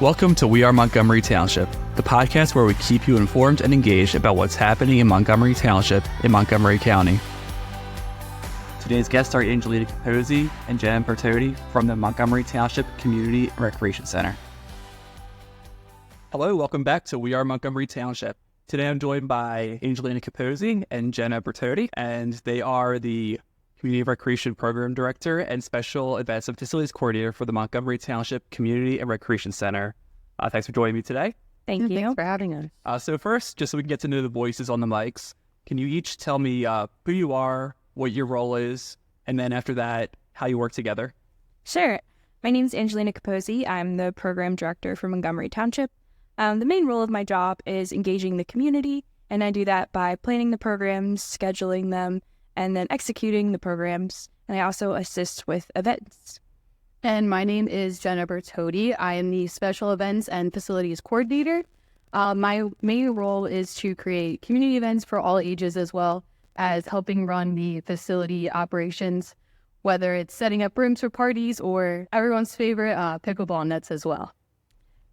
Welcome to We Are Montgomery Township, the podcast where we keep you informed and engaged about what's happening in Montgomery Township in Montgomery County. Today's guests are Angelina Capozzi and Jenna Bertoti from the Montgomery Township Community and Recreation Center. Hello, welcome back to We Are Montgomery Township. Today I'm joined by Angelina Capozzi and Jenna Bertoti, and they are the Community Recreation Program Director and Special Events and Facilities Coordinator for the Montgomery Township Community and Recreation Center. Thanks for joining me today. Thank you. Thanks for having us. So first, just so we can get to know the voices on the mics, can you each tell me who you are, what your role is, and then after that, how you work together? Sure. My name is Angelina Capozzi. I'm the Program Director for Montgomery Township. The main role of my job is engaging the community, and I do that by planning the programs, scheduling them, and then executing the programs. And I also assist with events. And my name is Jenna Bertoti. I am the Special Events and Facilities Coordinator. My main role is to create community events for all ages, as well as helping run the facility operations, whether it's setting up rooms for parties or everyone's favorite pickleball nets as well.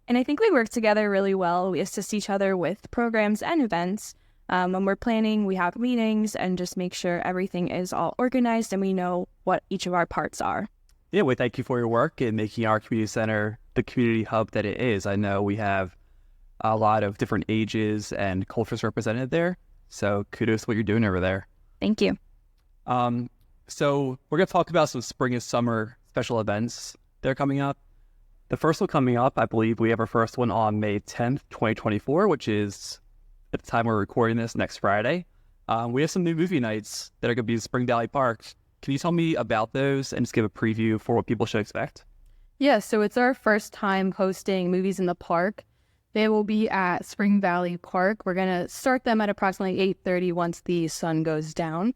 And I think we work together really well. We assist each other with programs and events. When we're planning, we have meetings and just make sure everything is all organized and we know what each of our parts are. Yeah, we thank you for your work in making our community center the community hub that it is. I know we have a lot of different ages and cultures represented there, so kudos to what you're doing over there. Thank you. So we're going to talk about some spring and summer special events that are coming up. The first one coming up, I believe we have our first one on May 10th, 2024, which is, at the time we're recording this, next Friday. We have some new movie nights that are going to be in Spring Valley Park. Can you tell me about those and just give a preview for what people should expect? Yeah, so it's our first time hosting movies in the park. They will be at Spring Valley Park. We're going to start them at approximately 8:30 once the sun goes down.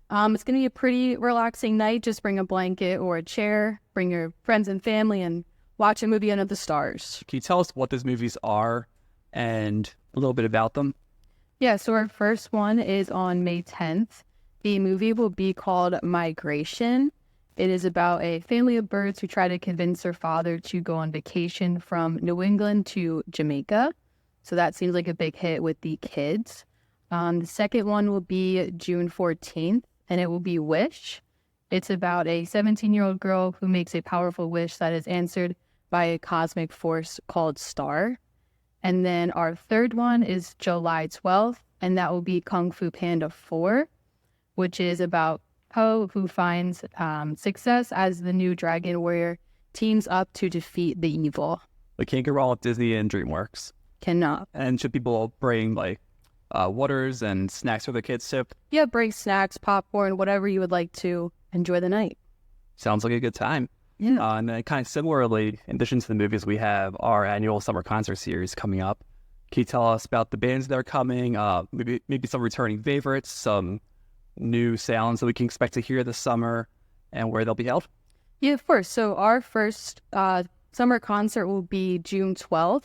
It's going to be a pretty relaxing night. Just bring a blanket or a chair, bring your friends and family, and watch a movie under the stars. Can you tell us what those movies are and a little bit about them? Yeah, so our first one is on May 10th. The movie will be called Migration. It is about a family of birds who try to convince their father to go on vacation from New England to Jamaica. So that seems like a big hit with the kids. The second one will be June 14th, and it will be Wish. It's about a 17-year-old girl who makes a powerful wish that is answered by a cosmic force called Star. And then our third one is July 12th, and that will be Kung Fu Panda 4, which is about Po, who finds success as the new dragon warrior, teams up to defeat the evil. We can't go wrong with Disney and DreamWorks. Cannot. And should people bring waters and snacks for the kids too? Yeah, bring snacks, popcorn, whatever you would like to enjoy the night. Sounds like a good time. Yeah. And then kind of similarly, in addition to the movies, we have our annual summer concert series coming up. Can you tell us about the bands that are coming, maybe some returning favorites, some new sounds that we can expect to hear this summer, and where they'll be held? Yeah, of course. So our first summer concert will be June 12th.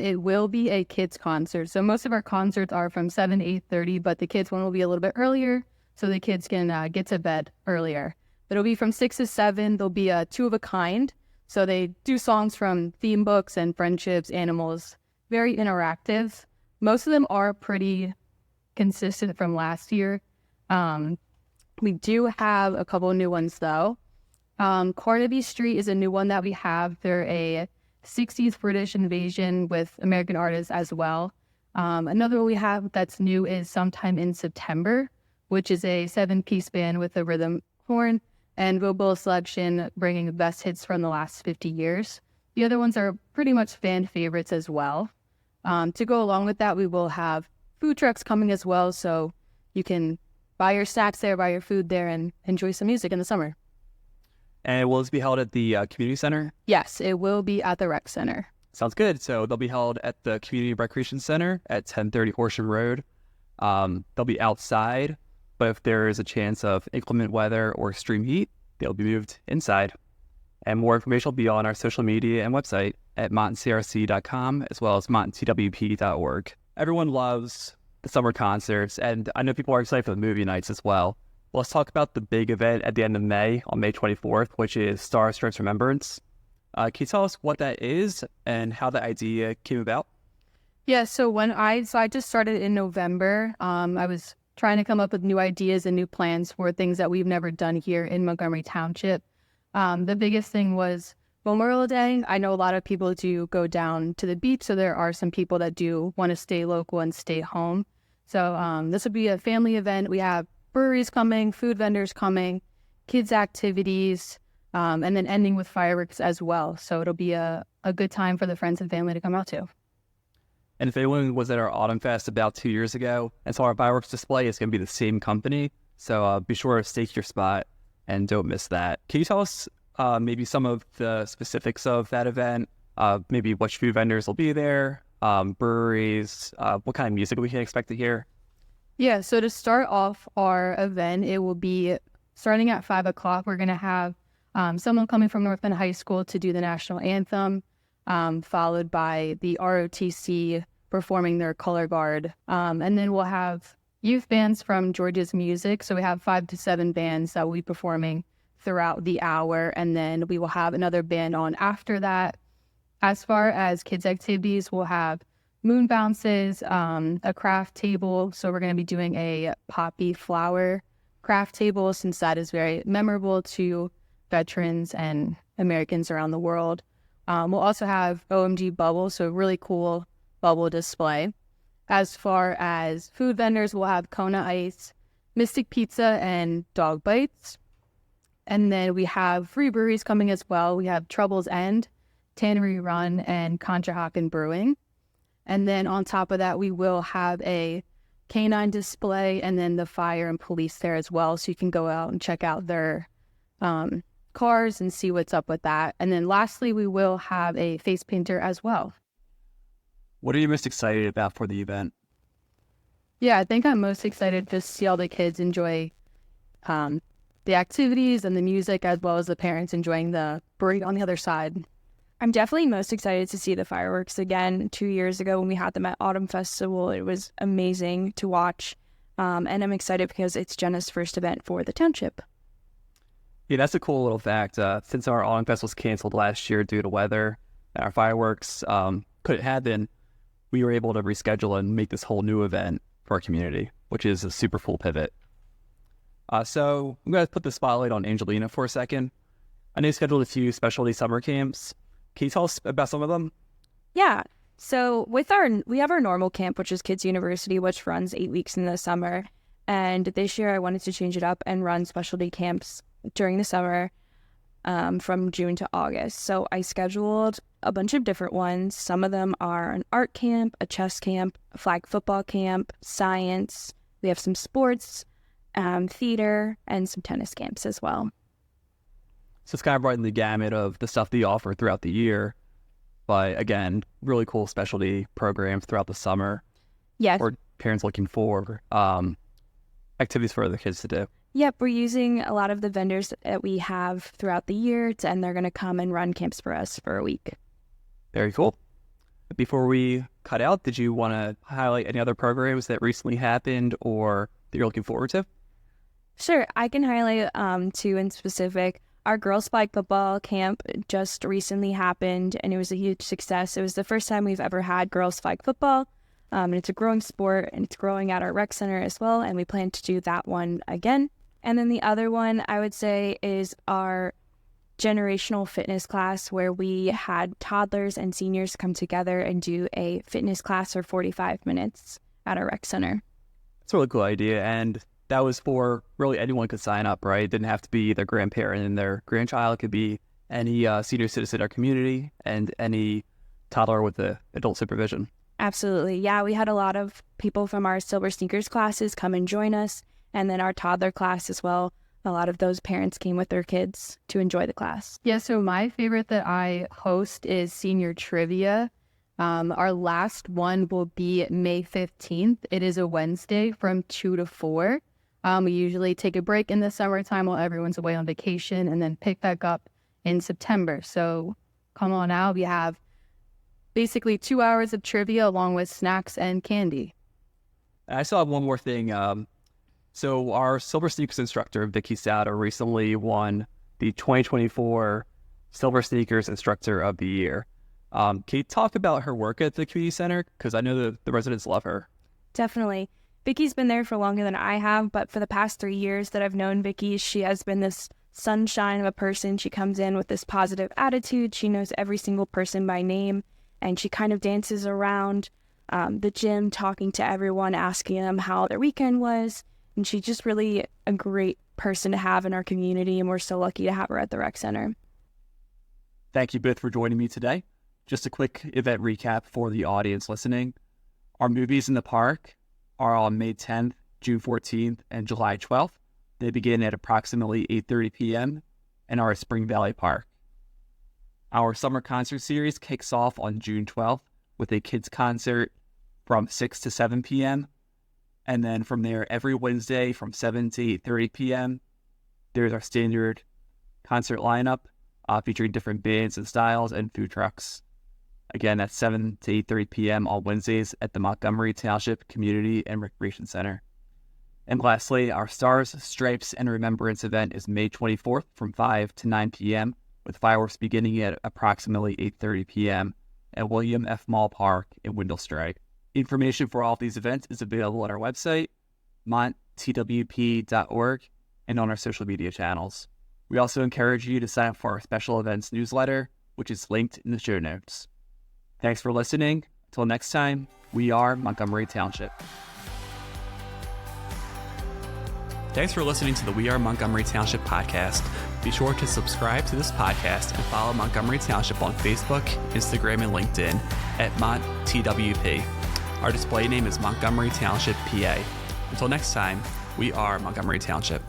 It will be a kids concert. So most of our concerts are from 7 to 8:30, but the kids one will be a little bit earlier so the kids can get to bed earlier. But it'll be from 6 to 7. There'll be a two of a kind. So they do songs from theme books and friendships, animals, very interactive. Most of them are pretty consistent from last year. We do have a couple of new ones though. Carnaby Street is a new one that we have. They're a 60s British invasion with American artists as well. Another one we have that's new is Sometime in September, which is a 7-piece band with a rhythm horn and vocal selection, bringing the best hits from the last 50 years. The other ones are pretty much fan favorites as well. To go along with that, we will have food trucks coming as well, so you can buy your snacks there, buy your food there, and enjoy some music in the summer. And will this be held at the community center? Yes, it will be at the rec center. Sounds good. So they'll be held at the Community Recreation Center at 1030 Horsham Road. They'll be outside, but if there is a chance of inclement weather or extreme heat, they'll be moved inside. And more information will be on our social media and website at montcrc.com as well as monttwp.org. Everyone loves the summer concerts, and I know people are excited for the movie nights as well. Let's talk about the big event at the end of May, on May 24th, which is Star Remembrance. Can you tell us what that is and how the idea came about? Yeah, so I just started in November. I was trying to come up with new ideas and new plans for things that we've never done here in Montgomery Township. The biggest thing was Memorial Day. I know a lot of people do go down to the beach, so there are some people that do want to stay local and stay home. So this would be a family event. We have breweries coming, food vendors coming, kids activities, and then ending with fireworks as well. So it'll be a good time for the friends and family to come out to. And if anyone was at our Autumn Fest about 2 years ago and saw our fireworks display, it's going to be the same company. So be sure to stake your spot and don't miss that. Can you tell us maybe some of the specifics of that event? Maybe which food vendors will be there, breweries, what kind of music we can expect to hear? Yeah, so to start off our event, it will be starting at 5 o'clock. We're going to have someone coming from North Bend High School to do the national anthem, followed by the ROTC performing their color guard. And then we'll have youth bands from Georgia's Music. So we have 5 to 7 bands that will be performing throughout the hour. And then we will have another band on after that. As far as kids' activities, we'll have moon bounces, a craft table. So we're going to be doing a poppy flower craft table, since that is very memorable to veterans and Americans around the world. We'll also have OMG Bubble, so a really cool bubble display. As far as food vendors, we'll have Kona Ice, Mystic Pizza, and Dog Bites. And then we have free breweries coming as well. We have Trouble's End, Tannery Run, and Conshohocken Brewing. And then on top of that, we will have a canine display and then the fire and police there as well. So you can go out and check out their cars and see what's up with that. And then lastly, we will have a face painter as well. What are you most excited about for the event? Yeah, I think I'm most excited to see all the kids enjoy the activities and the music, as well as the parents enjoying the parade on the other side. I'm definitely most excited to see the fireworks again. 2 years ago when we had them at Autumn Festival, it was amazing to watch. And I'm excited because it's Jenna's first event for the township. Yeah, that's a cool little fact. Since our Autumn Fest was canceled last year due to weather and our fireworks couldn't happen, we were able to reschedule and make this whole new event for our community, which is a super cool pivot. So I'm going to put the spotlight on Angelina for a second. I know you scheduled a few specialty summer camps. Can you tell us about some of them? Yeah. So we have our normal camp, which is Kids University, which runs 8 weeks in the summer. And this year I wanted to change it up and run specialty camps during the summer from June to August. So I scheduled a bunch of different ones. Some of them are an art camp, a chess camp, a flag football camp, science. We have some sports, theater, and some tennis camps as well. So it's kind of running the gamut of the stuff that you offer throughout the year. But again, really cool specialty programs throughout the summer. Yes. Or parents looking for activities for other kids to do. Yep, we're using a lot of the vendors that we have throughout the year, and they're going to come and run camps for us for a week. Very cool. Before we cut out, did you want to highlight any other programs that recently happened or that you're looking forward to? Sure, I can highlight two in specific. Our girls flag football camp just recently happened, and it was a huge success. It was the first time we've ever had girls flag football, and it's a growing sport, and it's growing at our rec center as well, and we plan to do that one again. And then the other one I would say is our generational fitness class, where we had toddlers and seniors come together and do a fitness class for 45 minutes at our rec center. It's a really cool idea, and that was for really anyone could sign up, right? It didn't have to be their grandparent and their grandchild. It could be any senior citizen in our community and any toddler with the adult supervision. Absolutely. Yeah, we had a lot of people from our Silver Sneakers classes come and join us, and then our toddler class as well. A lot of those parents came with their kids to enjoy the class. Yeah, so my favorite that I host is senior trivia. Our last one will be May 15th. It is a Wednesday from 2 to 4. We usually take a break in the summertime while everyone's away on vacation and then pick back up in September. So come on out. We have basically 2 hours of trivia along with snacks and candy. I still have one more thing. So our Silver Sneakers instructor, Vicky Sauter, recently won the 2024 Silver Sneakers Instructor of the Year. Can you talk about her work at the community center? Because I know the residents love her. Definitely. Vicky's been there for longer than I have, but for the past 3 years that I've known Vicky, she has been this sunshine of a person. She comes in with this positive attitude. She knows every single person by name, and she kind of dances around the gym, talking to everyone, asking them how their weekend was. And she's just really a great person to have in our community, and we're so lucky to have her at the rec center. Thank you both for joining me today. Just a quick event recap for the audience listening. Our movies in the park are on May 10th, June 14th, and July 12th. They begin at approximately 8:30 p.m. and are at Spring Valley Park. Our summer concert series kicks off on June 12th with a kids concert from 6 to 7 p.m. And then from there, every Wednesday from 7 to 8:30 p.m., there's our standard concert lineup featuring different bands and styles and food trucks. Again, that's 7 to 8:30 p.m. on Wednesdays at the Montgomery Township Community and Recreation Center. And lastly, our Stars, Stripes, and Remembrance event is May 24th from 5 to 9 p.m. with fireworks beginning at approximately 8:30 p.m. at William F. Mall Park in Windlestrike. Information for all of these events is available on our website, monttwp.org, and on our social media channels. We also encourage you to sign up for our special events newsletter, which is linked in the show notes. Thanks for listening. Until next time, we are Montgomery Township. Thanks for listening to the We Are Montgomery Township podcast. Be sure to subscribe to this podcast and follow Montgomery Township on Facebook, Instagram, and LinkedIn at monttwp. Our display name is Montgomery Township, PA. Until next time, we are Montgomery Township.